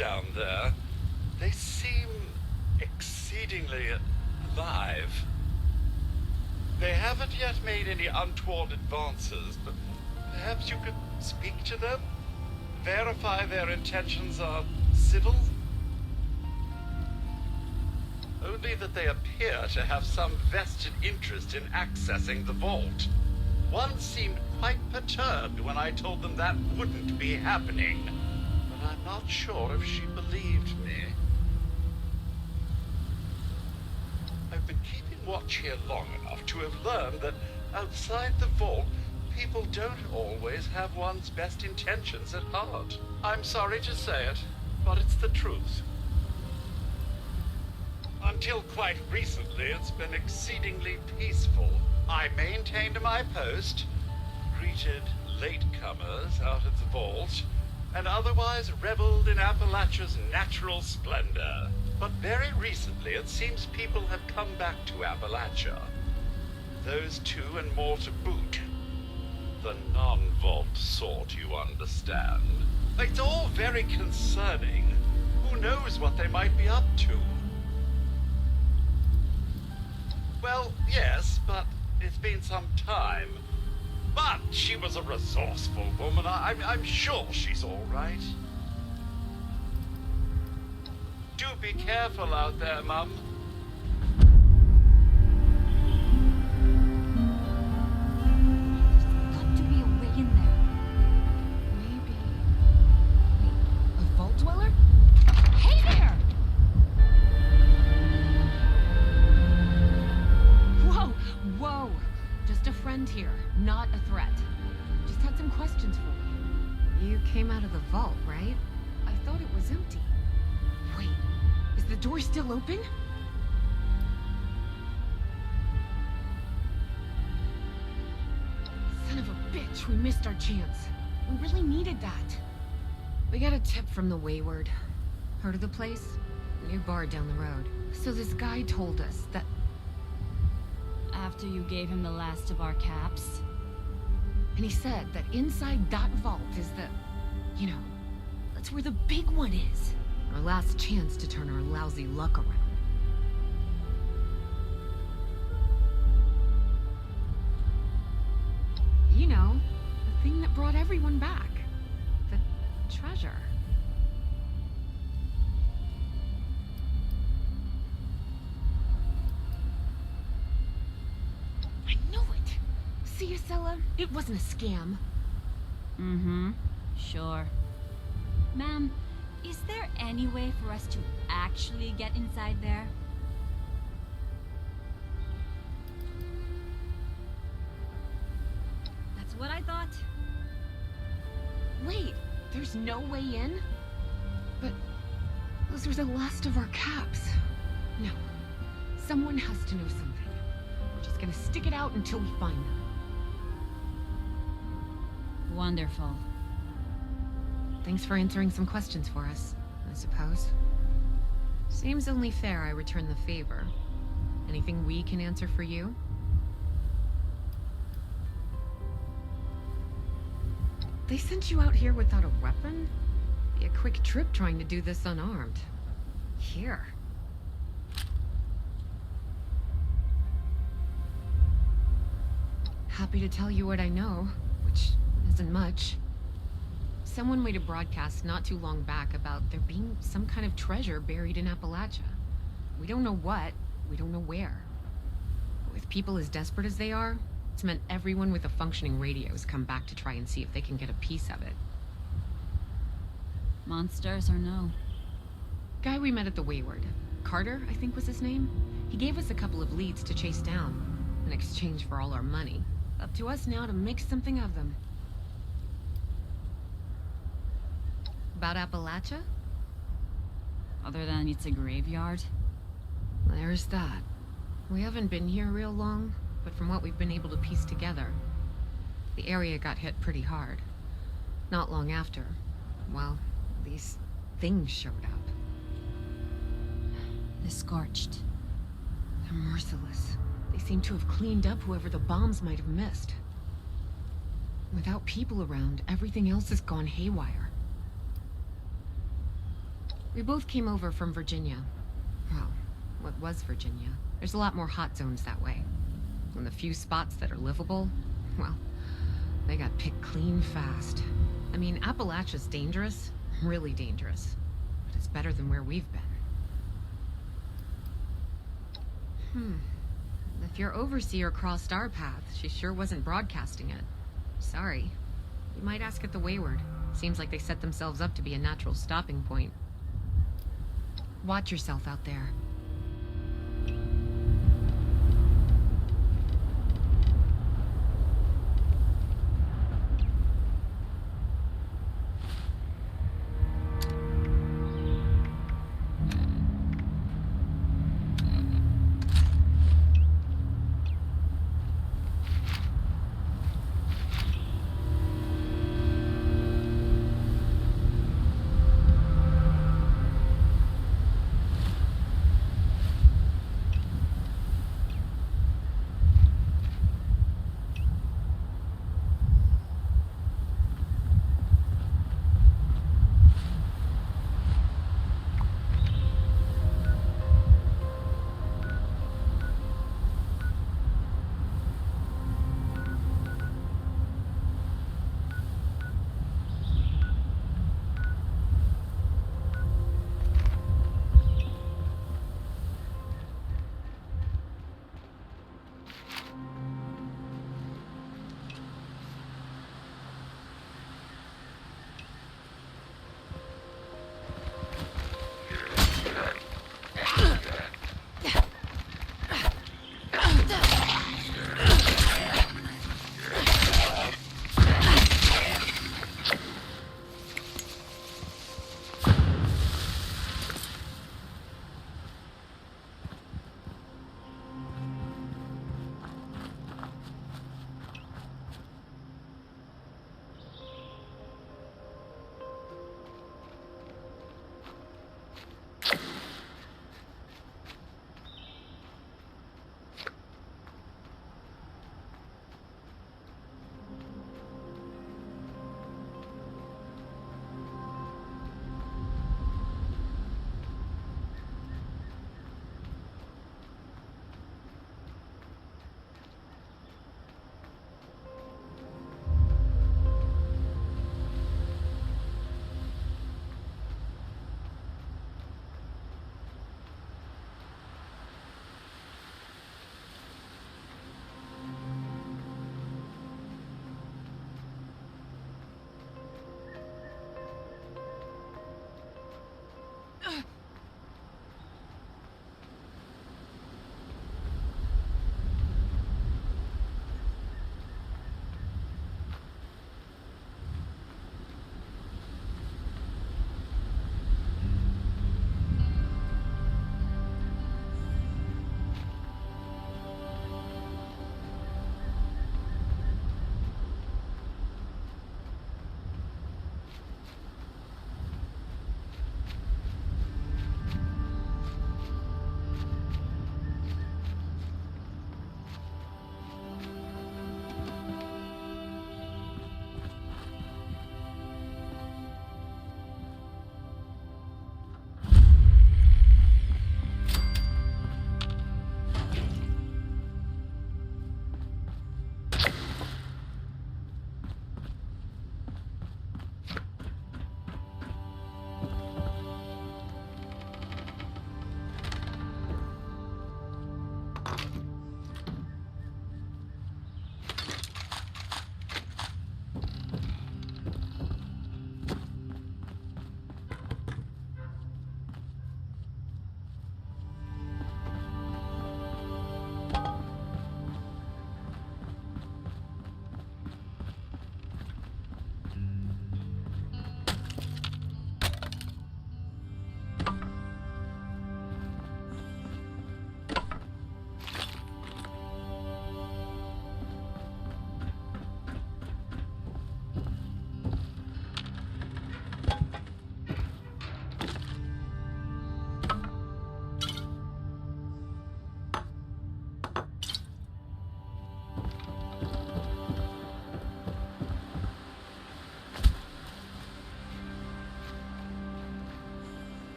down there. They seem exceedingly alive. They haven't yet made any untoward advances, but perhaps you could speak to them? Verify their intentions are civil? Only that they appear to have some vested interest in accessing the vault. One seemed quite perturbed when I told them that wouldn't be happening, but I'm not sure if she believed me. I've been keeping watch here long enough to have learned that outside the vault, people don't always have one's best intentions at heart. I'm sorry to say it, but it's the truth. Until quite recently, it's been exceedingly peaceful. I maintained my post, greeted latecomers out of the vault, and otherwise reveled in Appalachia's natural splendor. But very recently, it seems people have come back to Appalachia. Those two and more to boot. The non-vault sort, you understand. It's all very concerning. Who knows what they might be up to? Well, yes, but it's been some time. But she was a resourceful woman. I'm sure she's all right. Do be careful out there, Mum. There's got to be a way in there. Maybe... Wait, a vault dweller? Hey there! Whoa! Just a friend here, not a threat. Just had some questions for you. You came out of the vault, right? I thought it was empty. Wait, is the door still open? Son of a bitch, we missed our chance. We really needed that. We got a tip from the Wayward. Heard of the place? New bar down the road. So this guy told us that... After you gave him the last of our caps? And he said that inside that vault is the... You know, that's where the big one is. Our last chance to turn our lousy luck around. You know, the thing that brought everyone back. The treasure. I knew it! See, Acela? It wasn't a scam. Mm-hmm. Sure. Ma'am, is there any way for us to actually get inside there? That's what I thought. Wait, there's no way in? But those are the last of our caps. No. Someone has to know something. We're just gonna stick it out until we find them. Wonderful. Thanks for answering some questions for us, I suppose. Seems only fair I return the favor. Anything we can answer for you? They sent you out here without a weapon? Be a quick trip trying to do this unarmed. Here. Happy to tell you what I know, which isn't much. Someone made a broadcast not too long back about there being some kind of treasure buried in Appalachia. We don't know what, we don't know where. With people as desperate as they are, it's meant everyone with a functioning radio has come back to try and see if they can get a piece of it. Monsters or no? Guy we met at the Wayward. Carter, I think was his name. He gave us a couple of leads to chase down, in exchange for all our money. Up to us now to make something of them. About Appalachia? Other than it's a graveyard? There's that. We haven't been here real long, but from what we've been able to piece together, the area got hit pretty hard. Not long after, well, these things showed up. The Scorched. They're merciless. They seem to have cleaned up whoever the bombs might have missed. Without people around, everything else has gone haywire. We both came over from Virginia. Well, what was Virginia? There's a lot more hot zones that way. And the few spots that are livable, well, they got picked clean fast. I mean, Appalachia's dangerous, really dangerous. But it's better than where we've been. If your overseer crossed our path, she sure wasn't broadcasting it. Sorry. You might ask at the Wayward. Seems like they set themselves up to be a natural stopping point. Watch yourself out there.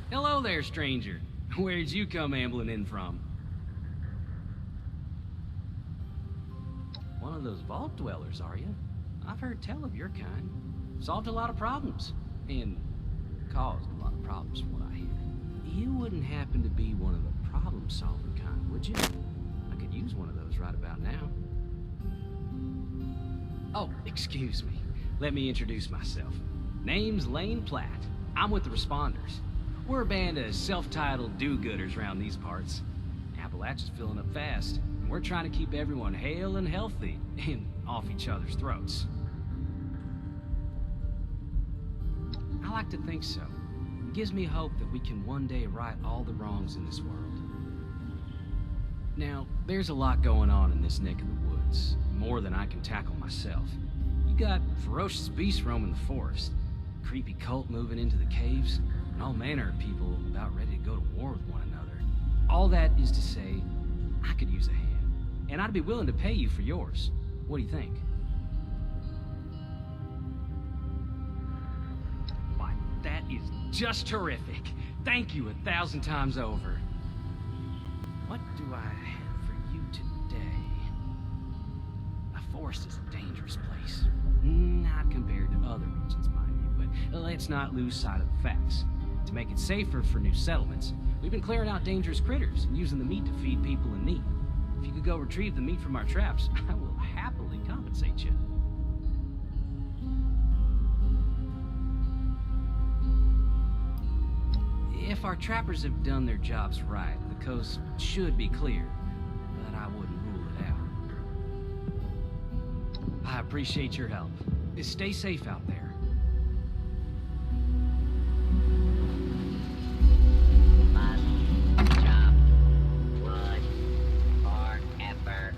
Hello there, stranger. Where'd you come ambling in from? One of those vault dwellers, are you? I've heard tell of your kind. Solved a lot of problems. And caused a lot of problems from what I hear. You wouldn't happen to be one of the problem-solving kind, would you? I could use one of those right about now. Oh, excuse me. Let me introduce myself. Name's Lane Platt. I'm with the Responders. We're a band of self-titled do-gooders around these parts. Appalachia's filling up fast, and we're trying to keep everyone hale and healthy and off each other's throats. I like to think so. It gives me hope that we can one day right all the wrongs in this world. Now, there's a lot going on in this neck of the woods, more than I can tackle myself. You got ferocious beasts roaming the forest, creepy cult moving into the caves, and all manner of people about ready to go to war with one another. All that is to say, I could use a hand, and I'd be willing to pay you for yours. What do you think? Why, that is just terrific. Thank you 1,000 times over. What do I have for you today? A forest is a dangerous place. Not compared to other regions, mind you, but let's not lose sight of the facts. To make it safer for new settlements, we've been clearing out dangerous critters and using the meat to feed people in need. If you could go retrieve the meat from our traps, I will happily compensate you. If our trappers have done their jobs right, the coast should be clear, but I wouldn't rule it out. I appreciate your help. Stay safe out there. Must chop wood forever.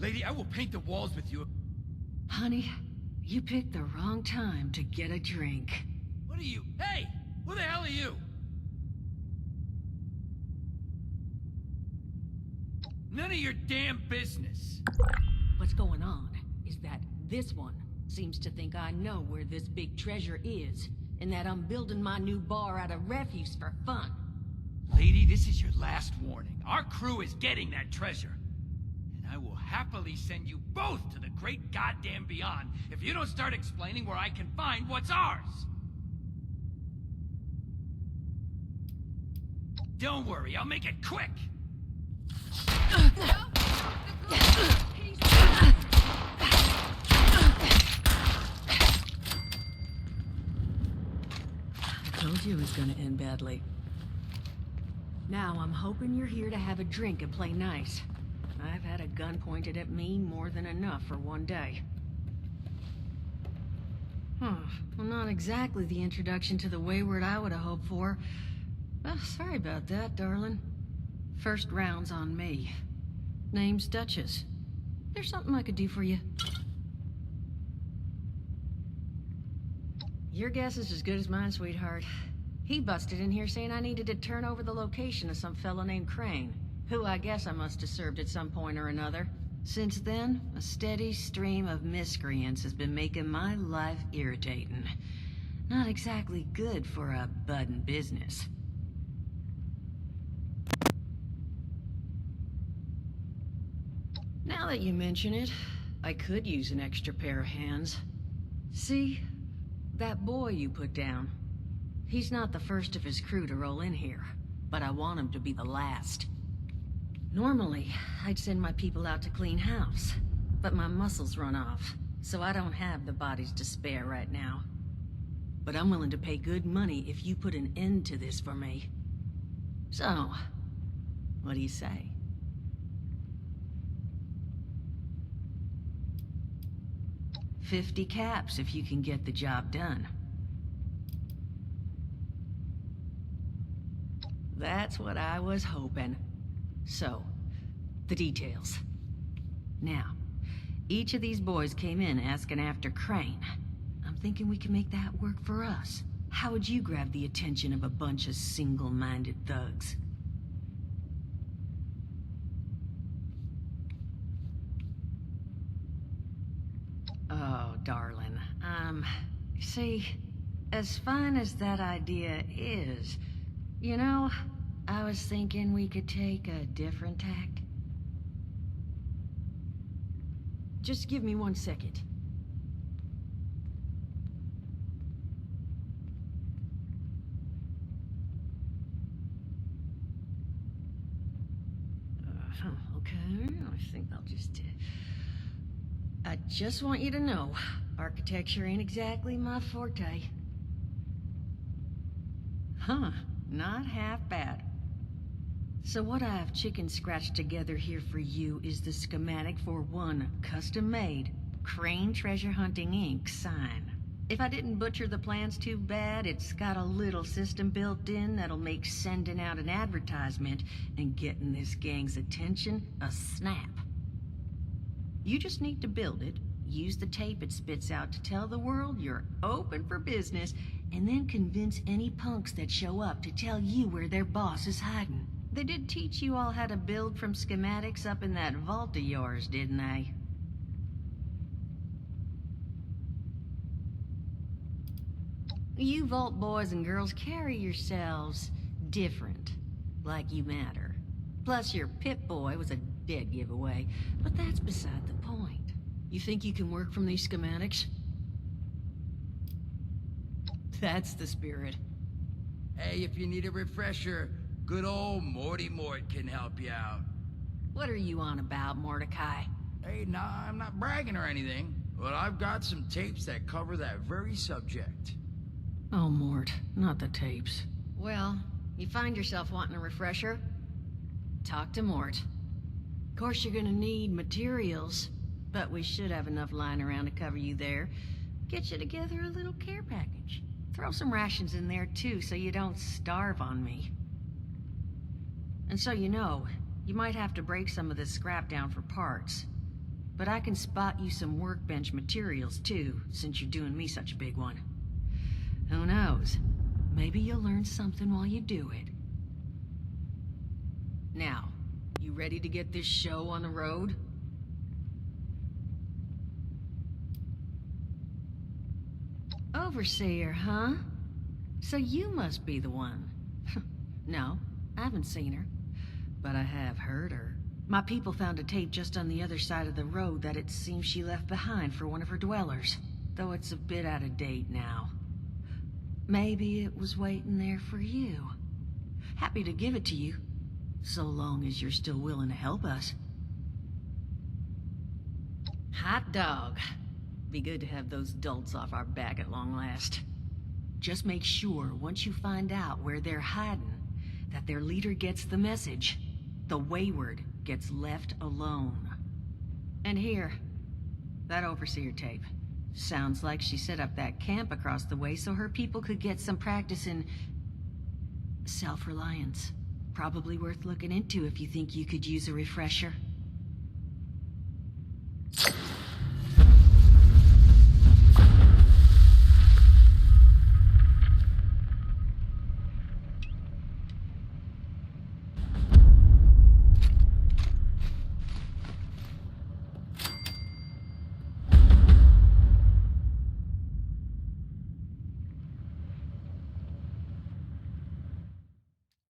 Lady, I will paint the walls with you. Honey, you picked the wrong time to get a drink. What are you? Hey! Who the hell are you? None of your damn business. What's going on is that this one seems to think I know where this big treasure is, and that I'm building my new bar out of refuse for fun. Lady, this is your last warning. Our crew is getting that treasure. And I will happily send you both to the great goddamn beyond if you don't start explaining where I can find what's ours. Don't worry, I'll make it quick. I told you it was gonna end badly. Now I'm hoping you're here to have a drink and play nice. I've had a gun pointed at me more than enough for one day. Well, not exactly the introduction to the Wayward I would have hoped for. Oh, sorry about that, darling. First round's on me. Name's Duchess. There's something I could do for you. Your guess is as good as mine, sweetheart. He busted in here saying I needed to turn over the location to some fellow named Crane, who I guess I must have served at some point or another. Since then, a steady stream of miscreants has been making my life irritating. Not exactly good for a budding business. Now that you mention it, I could use an extra pair of hands. See, that boy you put down, he's not the first of his crew to roll in here, but I want him to be the last. Normally, I'd send my people out to clean house, but my muscles run off, so I don't have the bodies to spare right now. But I'm willing to pay good money if you put an end to this for me. So, what do you say? $50 caps if you can get the job done. That's what I was hoping. So, the details. Now, each of these boys came in asking after Crane. I'm thinking we can make that work for us. How would you grab the attention of a bunch of single-minded thugs? Oh, darling. See, as fine as that idea is, you know, I was thinking we could take a different tack. Just give me 1 second. Okay, I think I'll just... I just want you to know, architecture ain't exactly my forte. Huh, not half bad. So what I've chicken scratched together here for you is the schematic for one custom-made Crane Treasure Hunting Inc. sign. If I didn't butcher the plans too bad, it's got a little system built in that'll make sending out an advertisement and getting this gang's attention a snap. You just need to build it, use the tape it spits out to tell the world you're open for business, and then convince any punks that show up to tell you where their boss is hiding. They did teach you all how to build from schematics up in that vault of yours, didn't they? You vault boys and girls carry yourselves different, like you matter. Plus your Pip-Boy was a dead giveaway, but that's beside the point. You think you can work from these schematics? That's the spirit. Hey, if you need a refresher, good old Morty Mort can help you out. What are you on about, Mordecai? Hey, nah, I'm not bragging or anything, but I've got some tapes that cover that very subject. Oh, Mort, not the tapes. Well, you find yourself wanting a refresher? Talk to Mort. Of course you're gonna need materials, but we should have enough lying around to cover you there. Get you together a little care package. Throw some rations in there too, so you don't starve on me. And so you know, you might have to break some of this scrap down for parts. but I can spot you some workbench materials too, since you're doing me such a big one. Who knows? Maybe you'll learn something while you do it. Now, you ready to get this show on the road? Overseer, huh? So you must be the one. No, I haven't seen her, but I have heard her. My people found a tape just on the other side of the road that it seems she left behind for one of her dwellers, though it's a bit out of date now. Maybe it was waiting there for you. Happy to give it to you, so long as you're still willing to help us. Hot dog. Be good to have those dolts off our back at long last. Just make sure, once you find out where they're hiding, that their leader gets the message. The Wayward gets left alone. And here, that Overseer tape. Sounds like she set up that camp across the way so her people could get some practice in self-reliance. Probably worth looking into if you think you could use a refresher.